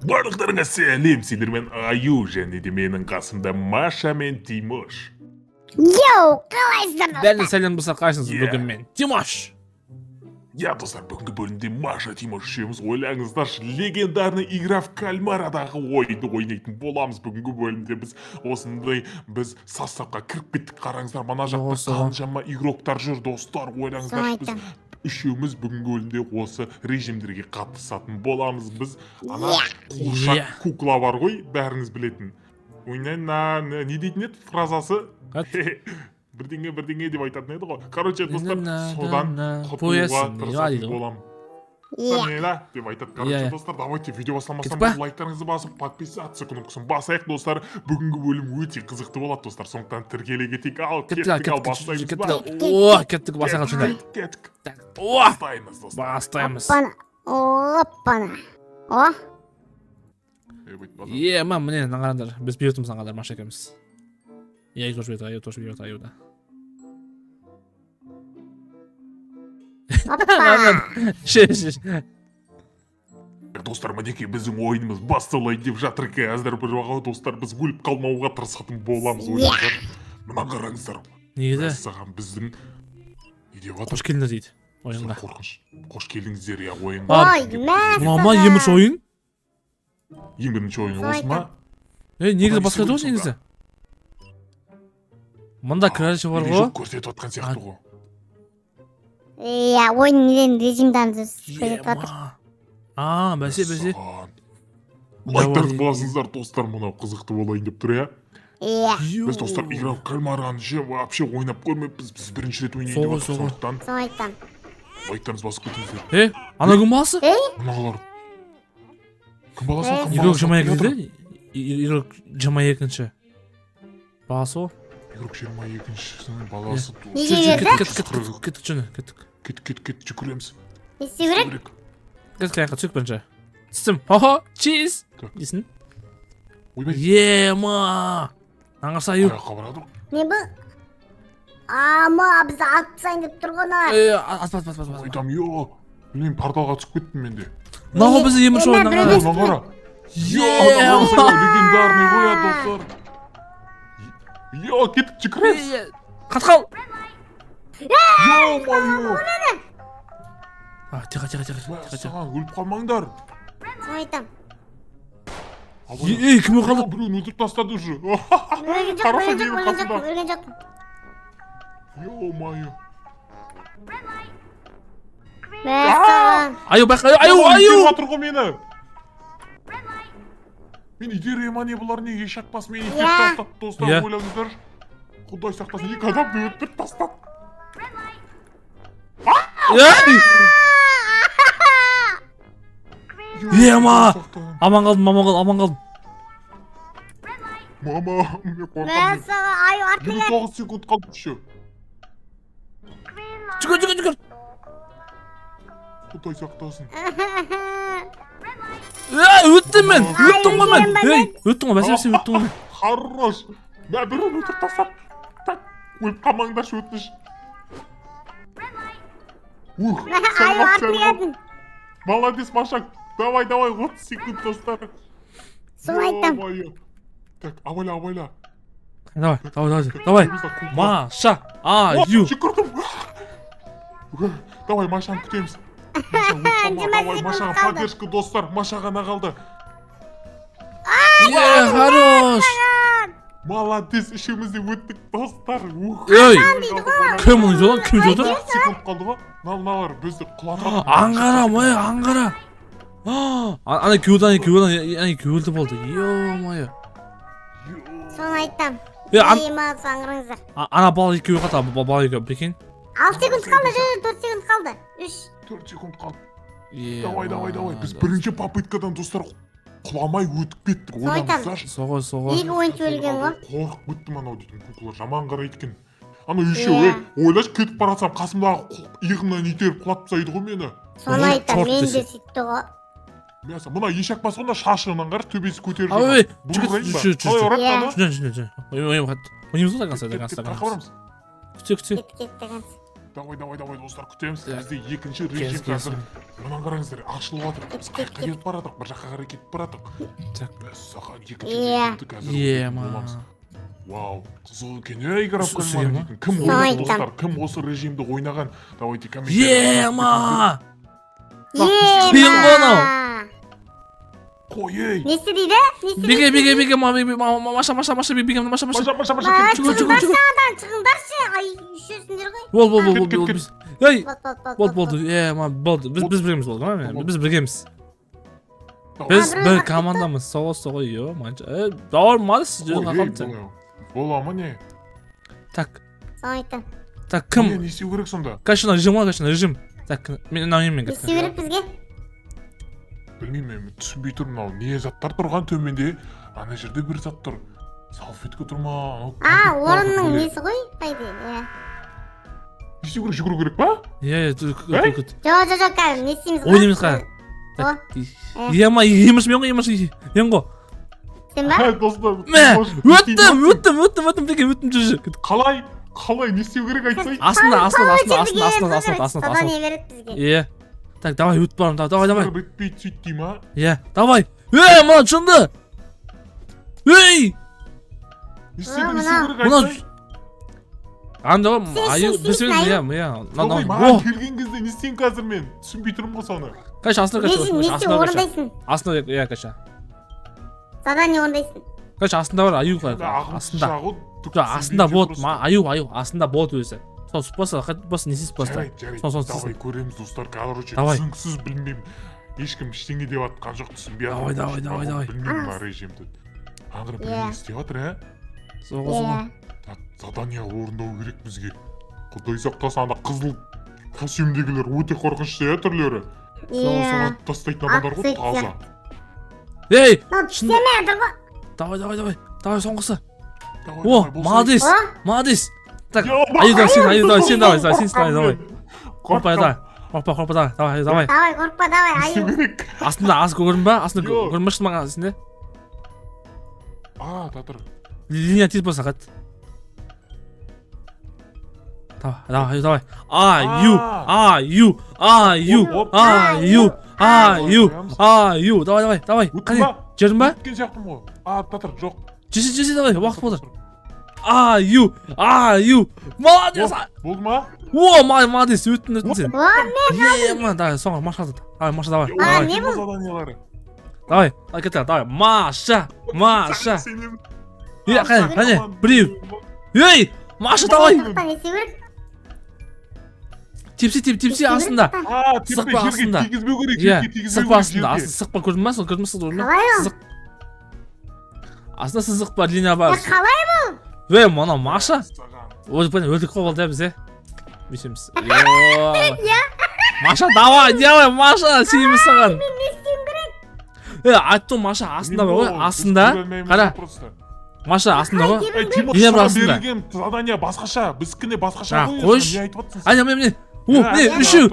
Барлықтарыңа сәлем, сендермен Аю және де менің қасымда Маша мен Тимош. Йоу, қалайсыздар Бәріне достар? сәлем достар, қалайсыңыз? Yeah. Бүгін мен Тимош. Я, достар, бүгінгі бөлімде Маша Тимош үшеуміз ойлаңыздаршы, легендарный игра в кальмарадағы ойынды ойнайтын боламыз. Бүгінгі бөлімде біз составқа кіріп кеттік, қараңыздар, мана жақта қаншама игроктар жүр, достар, ойлаңыздаршы, біз үшеуміз бүгінгі бөлімде осы режимдерге қатысатын боламыз. Біз ана қуыршақ кукла бар ғой, бәріңіз білетін. Не дейтін еді фразасы? Бірдеңе деп айтатын еді ғой. Короче, достар, содан құтылуға тырысатын болам. Санела деп айтады. Короче, достар, давайте видео басламастан лайктарыңызды басып, подписаться кнопкасын басайық, достар. Бүгінгі бөлім өте қызықты болады, достар. Сондықтан тіркеле кетейік. Ал, кеттік, ал, бастаймыз ба? О, кеттік, басайық шындай. Кеттік. О, Бастаймыз, достар. бастаймыз. Оппана. О, Мам, міне, қараңдар. Біз беретіміз аңғалдар, Маша екеуміз. Я тоже берет, Аю тоже берет, Аю да. оппа. Шеш. Достар, мінекей біздің ойынымыз басталайын деп жатыр қазір, бірақ достар, біз өліп қалмауға тырысатын боламыз. Ойлаңыздар. Мына қараңыздар. Неге? Саған біздің не деп жатыр? Қош келдіңдер дейді ойынға. Қорқыныш. Қош келдіңіздер, я ойынға. Ой, Мама, еміш ойын? Ең бірінші ойын осы ма? Негізі басқа еді ғой негізі. Мында кралище бар ғой. Көрсетіп атқан сияқты ғой. ойын неден режимдан көрсетіп жатыр. Бәсе. Лайктарыңызды басыңыздар, достар, мынау қызықты болайын деп тұр, Иә, Біз, достар, игра в кальмараны вообще ойнап көрмеппіз. Біз бірінші рет ойнайын деп жатыр, сондықтан соны айтам. лайктарыңызды басып кетіңіздер. Ана кім баласы? Мыналар. Кім баласы? Игрок жамай екінші. Игрок жамай екінші. Баласы ғой? Игрок 22-шінің баласы. Неге берді? Кеттік жүні, кеттік. Кет, жүгіреміз. Не істеу керек? Кеттік аяққа түсік бірінші. Түстім. Хо-хо, чиз. Десін. Ойбай. Ма. Аңғарса Аю. Аяққа барады. Не бұл? Бізді атып тастайын деп тұр ғой ана. Атпа. Айтам, білмеймін, порталға түсіп кеттім менде. Нағы бізді емір шойын аңғара. Нағара. Легендарный ғой, достар. Кеттік, жүгіреміз. Қатқал. Ё-моё. Тихо. Саған өліп қалмаңдар. Соны айтам. Кім қалды? Біреуін өлтіріп тастады уже. Өлген жоқпын. Ё-моё. Мәссаған. Аю байқа, Аю. Жатыр ғой мені. Мен идереема не бұлар неге шақпас мені итеп тастады, достар, ойлаңыздар. Құдай сақтасын, екі адамды өлтіріп тастады. Ма! Аман қалдым. Мама, мен қорқам. Мәссаған, Аю артына. 9 секунд қалды еще. Жүгір. Құдай сақтасын. Өттім мен. Өттім ғой, бәсе өттім ғой. Хорош. Мен біреуін өлтіріп тастады. Өліп қалмаңдаршы, өтініш. Аю артына едім. Молодец, Машак. Давай, 30 секунд, достар. Соны айтам. Так, абайла. Давай. Маша, Аю. Жүгірдім. Давай, Машаны күтеміз. Давай, Машаға поддержка, достар. Маша ғана қалды. Хорош. Молодец, үшеуміз де өттік, достар. Кім оны жодан? Кім жодан? Секунд қалды ғой. Налар, бізді құлатырады. Аңғара. Ана кеуілді болды. Ё-моё. Соны айтам. Саңғырыңыздар. Ана бала екеуі қата, бала екеуі, бекен. 6 секунд қалды, 4 секунд қалды. 4 секунд қалды. Давай. Біз бірінші попыткадан, достар, құламай өтіп кеттік. Ойлаңыздаршы. Соғай. Екі ойыншы өлген ғой. Қорқып кеттім анау дейтін кукулар, жаман қарайды екен. Ана үшеу, ойлашы, кетіп баратсам, қасымдағы иығымнан итеріп құлатып тастайды ғой мені. Соны айтам, мен де сөйтті ғой. Мына ешек бас онда шашынан қараш, төбесі көтеріп жүр. Ойымыз ғой, Кеттік. давай достар күтеміз. Бізде екінші режим қазір. Мынаны қараңыздар, ашылып жатыр. Біз қайыққа кетіп баратық, бір жаққа қарай кетіп баратық. Біз саған екінші режимді қазір боламыз. Вау, қызыл екен. Играв кальмар дейтін. Кім ойнады достар? Кім осы режимді ойнаған? Давайте комментарий. Ема! Қой, ей! Несі дейді? Беге, Маша, бегем, Маша. Шығыңдаршы, ай, үшесіңдер ғой. Болды. Ей, Болды. болды. Болды. Біз біргеміз болды, ма? Біз біргеміз. Біз бір командамыз. Соғыс, ё, манча. Нормалс, Бола ма не? Так. Соны айттым. Так, кім? Не істеу керек сонда? Кашина режим. Так, мен Не істеу керек бізге? Білмеймін, мен түсінбей тұрмын, мынау не заттар тұрған төменде. Ана жерде бір зат тұр. Салфетка тұр ма? Орынның несі ғой? Қайда? Не істеу керек, жүгіру керек па? Жоқ, кәдім, не істейміз ғой? Ойнаймыз қа. Ема, еміш мен ғой, мен ғой. Сен ба? Достар. Өттім, жүрші. Қалай, не істеу керек айтсай? Астында. Задание береді бізге. Так, давай, өтіп барым, давай. Бітпейді сөйттей ма? Давай. Мына шынды. Не істеу керек айтсай? Анда аю бісмен Тоғай, маған келген кезде не істейін қазір мен? Түсінбей тұрмын ғой соны. Қайша, астында орындайсың? Астында, қайша. Задание орындайсың? Қайша, астында бар, аю қай. Астында бот, аю, астында бот өзі. Сол сұппаса, не істейсіз баста. Жарайды, давай көреміз достар, короче, түсініксіз білмеймін. Ешкім ештеңе деп атқан жоқ, түсінбей атқан. Давай. Білмеймін ба режимді. Аңғыр бір не істеп жатыр, ә? Соғы. Так, задание орындау керек бізге. Құдай сақтасын, ана қызыл костюмдегілер өте қорқынышты, ә түрлері. Соны тастайтын адамдар ғой, таза. Ей! Түстеме адыр ғой. Давай, соңғысы. Молодец. Так, аю, сен давай. Қорқпа, давай. Давай, қорқпа, давай, аю. Астында көрін ба? Астында көрінбашты маған сенде? Татыр. Линия тез болса қат. Давай. Аю. Давай. Қане, жердің ба? Өткен сияқтым ғой. Татыр, жоқ. Жесе, давай, уақыт болды. Аю. Молодец. Болды ма? Молодец, өттің сен. Не? Давай, соңғы, Маша. Давай. Не бұл? Заданиялары. Давай, кеттік, давай. Маша. Қане, біреу. Ей, Маша, давай. Не істеу керек? Тепсе астында. Сықпа астында. Тигізбеу керек. Сықпа астында. Сықпа көрдің ба? Қалай ол? Астында сызық бар, линия бар. Қалай бұл? Мана Маша. Өлдік қол болды, бізде. Бесеміз. Маша, давай, Маша, сүйеміз саған. Мен не істеуім керек? Айттым, Маша, астында бар ғой, астында. Қара. Маша, астында ғой. Тимур берген задание басқаша. Біздікіне басқаша ғой. Қойш. Не айтып отырсың? Міне. Үшеу.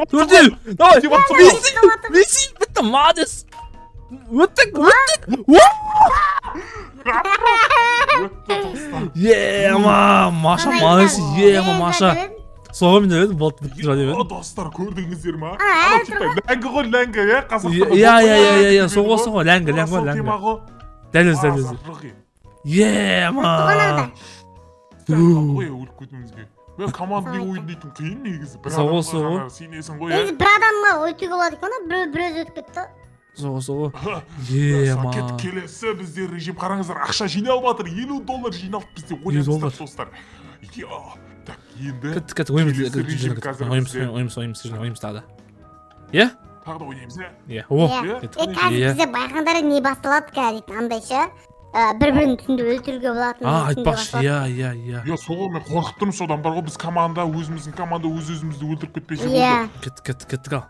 Төртеу. Давай. Бесеу. Бітті, молодец. Өттік. Маша, молодец. Маша. Соға мен өлдім, болды бітті радио. Достар, көрдіңіздер ма? Ләңгі ғой, ләңгі, соға, ләңгі. Дәл өзі. Өліп кетуімізге. Мен командный ойын дейтін қиын негізі. Бір адамға сенесің ғой, Негізі бір адамға өтуге болады екен, бір өзі өтіп кетті. Соға. Сакет келесі бізде режим қараңыздар, ақша жиналып жатыр, $50 жиналып бізде ойнамыздар достар. Так, енді кәт ойымыз тағы да. Тағы да ойнаймыз, Бізде байқаңдар не басталады кәдейді, андай ше. Бір-бірін түнде өлтіруге болатын. Айтпақшы, соға мен қорқып тұрмын содан бар ғой, біз команда, өзіміздің команда өз-өзімізді өлтіріп кетпейші болды. Кеттік ал.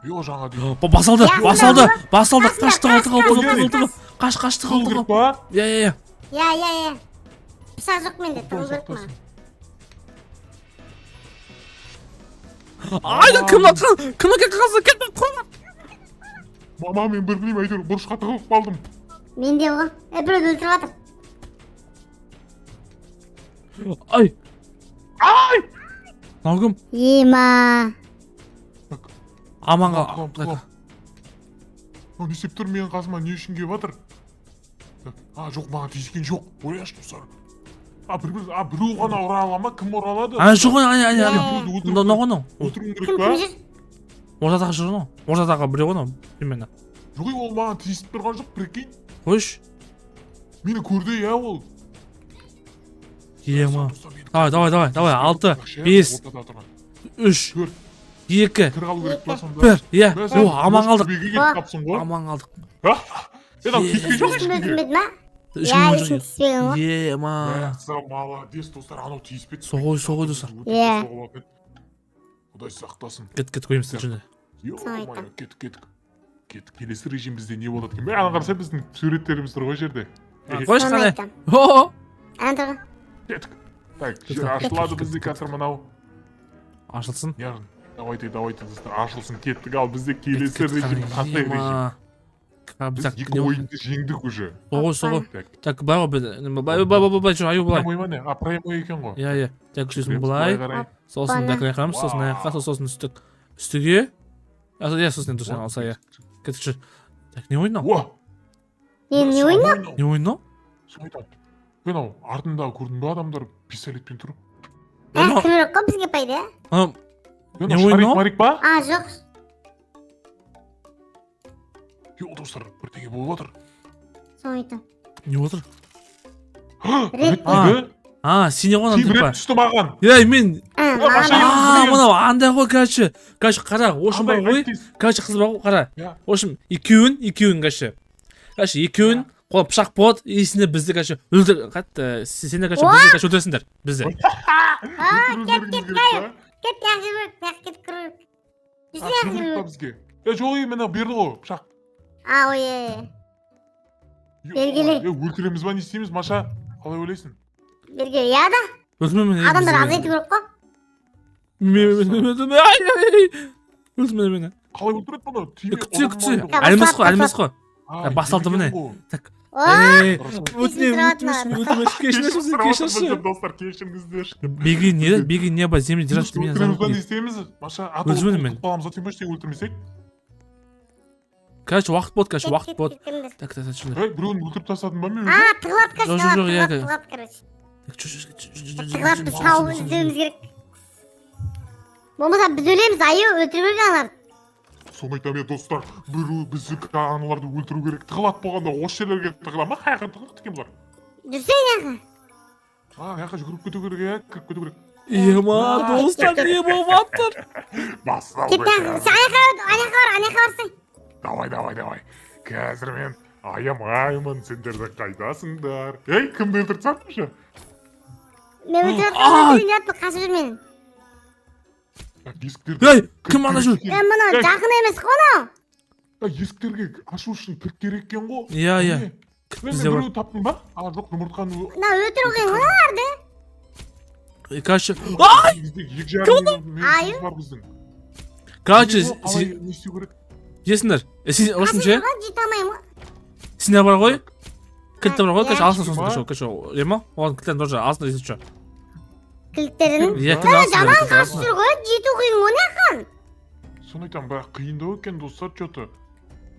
Жаңа дейін. Басалды. Қашты қалды. Пысақ жоқ менде, тұғыл керек ма? Кімді қалды? Мама, мен бір білейм, әйтеуір бұрышқа тығылып қалдым. Мен де ғой. Біреуді өлтіріп жатыр. Мынау кім? Ема. Аманға. Не істеп тұр менің қасыма, не үшін келіп жатыр? Жоқ, маған тиіскен жоқ. Ояш достар. Біреу ғана ұра ала ма? Кім ұра алады? Жоқ, мынау. Өлтіруім керек Кім па? жүр? Ортадағы жүр ғой. Ортадағы біреу ғой. Именно. Жоқ, ол маған тиісіп тұрған жоқ, прикинь. Қойш. Мені көрді, я ол. Ема. Давай. 6, 5, 3, 2, Кір қалу керек па сонда? 1. Иә. О, аман қалдық. Аман Аман қалдық. тиіскен жоқ ешкімге. Түсінбедім ма? Ешкім Иә, жоқ. ешкім түспеген ғой. Ема. Молодец достар, анау тиіспеді. Соғой достар. Иә. Құдай сақтасын. Кет қойымыз жүнде. Ё-моё, кеттік. Келесі режим бізде не болады екен? Ана қараса біздің суреттеріміз тұр ғой жерде. Қойш Соны қане. айтам. О. Ана тұрғы. Кеттік. Так, жер ашылады бізде қазір мынау. Ашылсын. Яғни, давайте достар, ашылсын, кеттік. Ал бізде келесі режим қандай режим? Біз екі ойынды жеңдік уже. Соғой. Так, былай ғой. Жүр, аю былай. Прямой ма не? Прямой екен ғой. Иә. Так, жүзін былай. Сосын дәкірей қырамыз, сосын аяққа, сосын үстіге. Иә, сосын дұрсын алса, иә. Кеттік жүр. Так, не ойын О! Не ойна? Не ойын Мен ау, артында көрдің ба адамдар пистолетпен тұрып? Кім жоқ қой бізге пайда? Не ойын Марик ба? Жоқ. Йо, достар, бірдеңе болып отыр. Соны айтам. Не отыр? Рет Түсті? Сине ғой Тим типа. рет түсті маған. Ей, мен. Машина Мынау андай ғой, короче, қара, ошым бар ғой. Короче, қыз бар ғой, қара. Ошым, екеуін, короче, екеуін қола пышақ болады, есінде бізді, короче, өлтір, қатты, сендер, короче, бізді, короче, өлтіресіңдер, бізді. Кет, яқшы көріп, кет көріп. Жүзі яқшы көріп. Бізге. Жоқ, мені берді ғой, пышақ. Ой. Бергелі. Өлтіреміз ба, не істейміз, Маша? Қалай ойлайсың? Бергелі, я да? Өлтірме мені. Адамдар азайту керек қой. Өлтірме мені. Қалай өлтіреді бұны? Күтсе. Әлмес қой. Басалды міне. Так. Кешірші. Достар, кешіріңіздер. Беги небо, земли держать меня за Өлтіреміз ба, не руки. істейміз? Маша, Өлтірмедім мен. қаламыз затем ба, ештеңе өлтірмесек? Короче, уақыт болады. Так, шындай. Біреуін өлтіріп тастадың ба мен? Тығылады, короче, тығылады, короче. Тығылады, біз тауып іздеуіміз керек. Болмаса біз өлеміз, айы өлтіру керек аналарды. Соны айтам, достар, біз аналарды өлтіру керек. Тығылады болғанда осы жерлерге тығыла ма? Қаяққа тығылық екен бұлар? Жүрсен яқы. Яққа жүгіріп кету керек, кіріп кету керек. Ема, достар, не болып жатыр? Бастау Кет яқы, сен аяққа барсың. Давай. Қазір мен аямаймын, сендерді қайдасыңдар. Ей, кімді өлтіріп тастадыңшы? Мен өлтіріп қашып жүр менің. Ей, кім ана жүр? Мұны жақын емес қой анау. Есіктерге ашу үшін кілт керек екен ғой. Иә. Мен біреуі таптың ба? Жоқ, жұмыртқаны... Мына өлтіру қиын ғой аналарды. Короче, ай! Айы? Короче, Не істеу керек? жесіңдер. Ошым ше? Жете алмаймын ғой. Сендер бар ғой? Кілтті бар ғой, короче, алсын сосын, короче, ема? Оған кілттен тоже алсын десін що. Кілттерін? Иә, кілт алсын. Жаман қашып жүр ғой, жету қиын ғой не қан? Соны айтам, бірақ қиындау екен достар, что-то.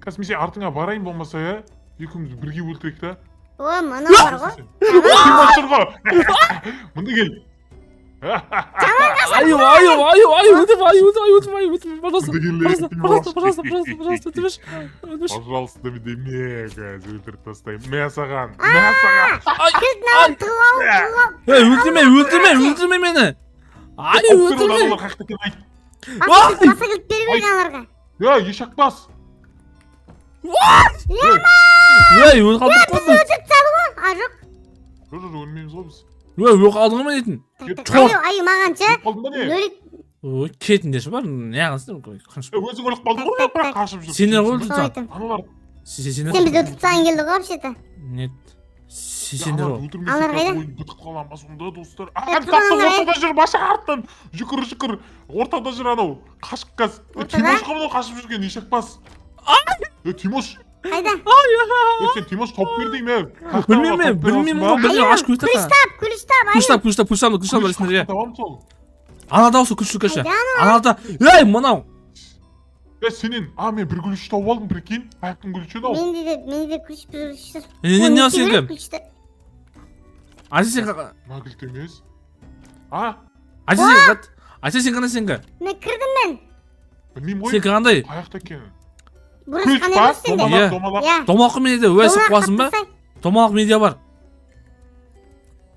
Қазір мен сен артыңа барайын болмаса, я? Екеуміз бірге өлтірейік та. О, мұны бар ғой. Тимош тұр ғой. Мұнда кел. Пожалуйста, деме, өлтіріп тастаймын. Мен саған. Кілтін алып Өлтірме мені. Өлтірме. баса кілт беру керек аналарға. Ешақ бас. Өлтіріп Өтіп тастады ғой. Жоқ. Жоқ, өлмейміз ғой біз. қалдың ма дейтін? Айы маған ше. Қалдың ба не? Ой, кетіндеші бар, не ағылсын? Өзің өліп қалдың ғой, бірақ қашып жүр. Сендер ғой өлтіріп Аналар. Сен бізді өлтіріп тастаған келді ғой вообще-то. Нет. Сендер ғой. Алар қайда? Бітіп қалам ба сонда достар? Ортада жүр, Маша артынан. Жүкір. Ортада жүр анау. Қашып қаз. Тимош қамын қашып жүрген, ешек бас. Тимош. Қайда? Сен Тимош топ бер деймін. Білмеймін ғой, аш көз тақа. Күліштап. Күліштап, барысыңдар, иә. Табам сол. Анада осы күшті кәші. Қайдан Анада. Ей, мынау. Senin мен bir gülüş tavып алдым прикинь. Аяқтың gülüşі ау. Менде де күш бір Не алсың кім? Әже сен Нагілт емес. А? Әже сен қат. Әже сен қандай сенгі? Мен кірдім мен. Білмеймін Сен ғой. қандай? Қаяқта екенін. Бұрыс Күш қандай па? болсын сенде? Иә. Домалақ. Иә. Томақы менде өсіп қуасың ба? Томалық медиа бар.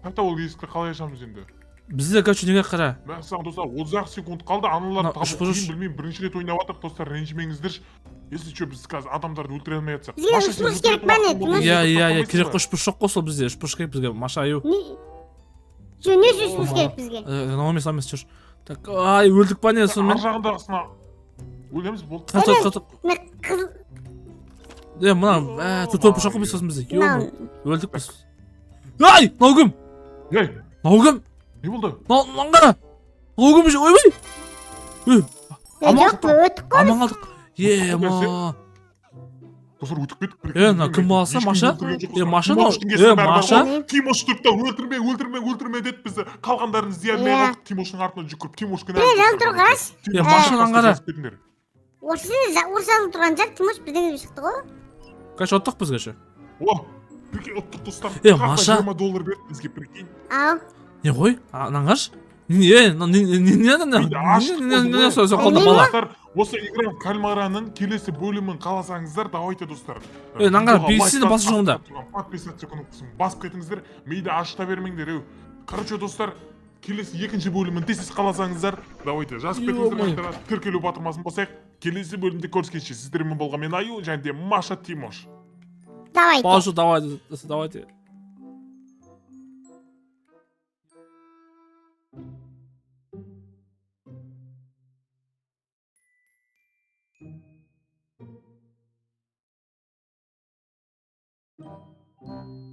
Қайта ол есікті қалай ашамыз енді? Бізде кәші неге қара. Мен саған достар 30 секунд қалды. Аналар Мына табу үш бұрыш. қиын білмеймін. Бірінші рет ойнап жатырмық достар, ренжімеңіздерші. Если что, біз қазір адамдарды өлтіре алмай жатсақ. Бізге Маша, үш сен бұрыш өлтіретін керек па не? уақытың болды, Тимош? Иә, есікті иә, иә, таппамайсың керек ба? қой үш бұрыш жоқ қой сол бізде. Үш бұрыш керек бізге. Маша аю. Жо, не үш бұрыш керек бізге? Мынау емес жүрш. Так, ай, өлдік па не Ар сонымен? жағындағысына өлеміз болды. Қатып. Мен қызыл... Мына, төрт бұрыш қой біз сосын бізде. Мынау... Өлдік біз. Ай, мынау кім? Ей, Мынау кім? не болды? Мынау қара. Мынау кім? Ойбай. Жоқ, өтіп қой. Аман қалдық. Ма. Достар өтіп кеттік. Мына кім болса, Маша? Маша мынау. Маша? Тимош тұрып та өлтірме деді бізді. Қалғандарын іздей алмай Иә. қалдық. Тимоштың артынан жүгіріп, Тимош кінә. Жал тұр қараш. Машадан қара. Орысыз тұрған жақ Тимош бірдеңе шықты ғой. Кәші оттық біз кәші. О, прикинь, ұттық достар. Маша. $20 берді бізге, прикинь. Ау. Не ғой? Наңғаш? Не қолда бала. Достар, осы игра кальмараның келесі бөлімін қаласаңыздар, давайте достар. Наңғар, бейсені басы жоғында. Подписаться кнопкасын басып кетіңіздер. Мейді ашыта бермеңдер. Короче, достар, келесі екінші бөлімін тез қаласаңыздар, давайте жазып кетіңіздер. Тіркелу батырмасын болсақ, келесі бөлімде көріскенше сіздермен болған мен Аю және де Маша Тимош. Давайте. Паузу, давайте. Thank you.